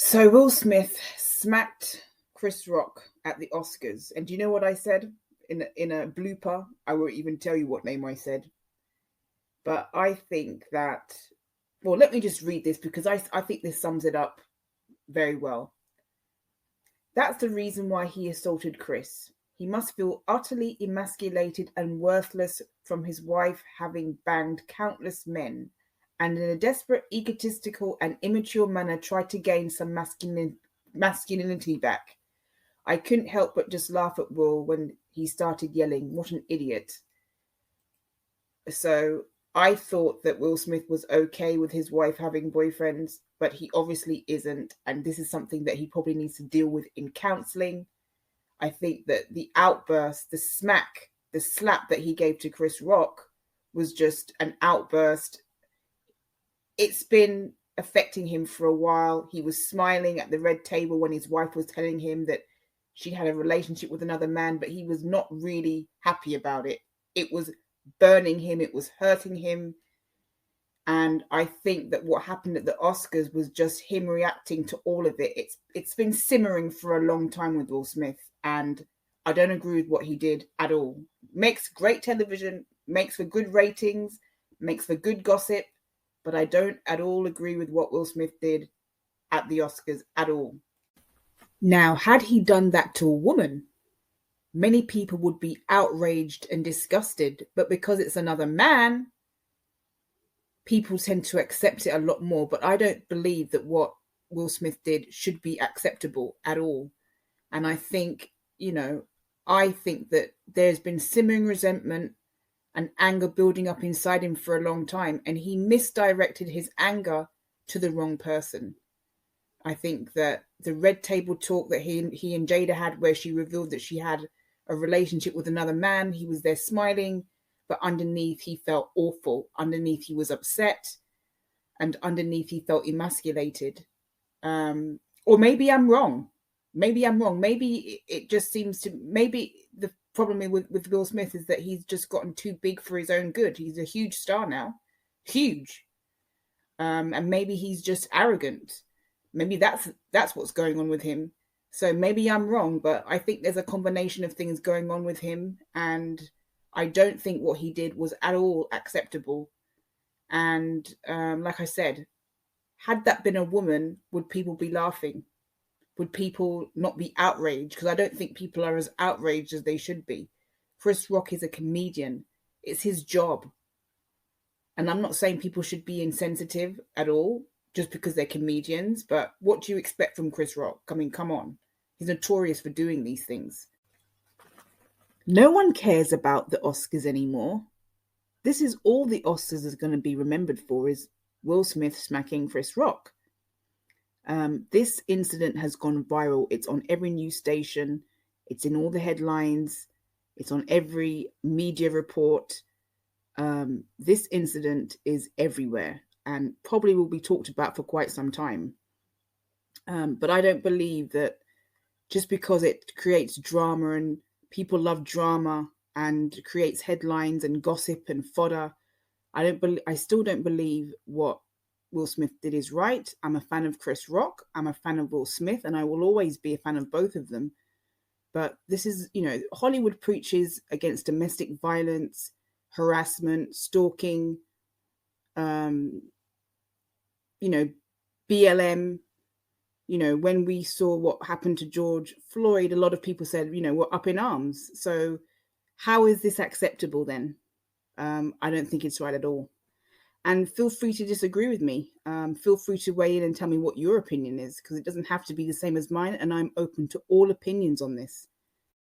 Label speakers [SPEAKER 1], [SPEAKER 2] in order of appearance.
[SPEAKER 1] So Will Smith smacked Chris Rock at the Oscars, and do you know what I said in a blooper? I won't even tell you what name I said, but I think that. Well, let me just read this because I think this sums it up very well. That's the reason why he assaulted Chris. He must feel utterly emasculated and worthless from his wife having banged countless men, and in a desperate, egotistical, and immature manner tried to gain some masculinity back. I couldn't help but just laugh at Will when he started yelling, "What an idiot." So I thought that Will Smith was okay with his wife having boyfriends, but he obviously isn't. And this is something that he probably needs to deal with in counseling. I think that the outburst, the slap that he gave to Chris Rock was just an outburst. It's been affecting him for a while. He was smiling at the red table when his wife was telling him that she had a relationship with another man, but he was not really happy about it. It was burning him, it was hurting him. And I think that what happened at the Oscars was just him reacting to all of it. It's been simmering for a long time with Will Smith, and I don't agree with what he did at all. Makes great television, makes for good ratings, makes for good gossip, but I don't at all agree with what Will Smith did at the Oscars at all. Now, had he done that to a woman, many people would be outraged and disgusted, but because it's another man, people tend to accept it a lot more. But I don't believe that what Will Smith did should be acceptable at all. And I think that there's been simmering resentment and anger building up inside him for a long time, and he misdirected his anger to the wrong person. I think that the red table talk that he and Jada had, where she revealed that she had a relationship with another man, he was there smiling, but underneath he felt awful. Underneath he was upset, and underneath he felt emasculated. Or maybe I'm wrong. Maybe it just seems to. Maybe the problem with Will Smith is that he's just gotten too big for his own good. He's a huge star now, huge, and maybe he's just arrogant. Maybe that's what's going on with him. So maybe I'm wrong, but I think there's a combination of things going on with him, and I don't think what he did was at all acceptable. And like I said, had that been a woman, would people be laughing? Would people not be outraged? Because I don't think people are as outraged as they should be. Chris Rock is a comedian. It's his job. And I'm not saying people should be insensitive at all just because they're comedians, but what do you expect from Chris Rock? I mean, come on. He's notorious for doing these things. No one cares about the Oscars anymore. This is all the Oscars is going to be remembered for, is Will Smith smacking Chris Rock. This incident has gone viral. It's on every news station. It's in all the headlines. It's on every media report. This incident is everywhere and probably will be talked about for quite some time. But I don't believe that just because it creates drama and people love drama and creates headlines and gossip and fodder, I still don't believe what Will Smith did is right. I'm a fan of Chris Rock. I'm a fan of Will Smith, and I will always be a fan of both of them. But this is, Hollywood preaches against domestic violence, harassment, stalking, BLM. When we saw what happened to George Floyd, a lot of people said, we're up in arms. So how is this acceptable then? I don't think it's right at all. And feel free to disagree with me. Feel free to weigh in and tell me what your opinion is, because it doesn't have to be the same as mine. And I'm open to all opinions on this.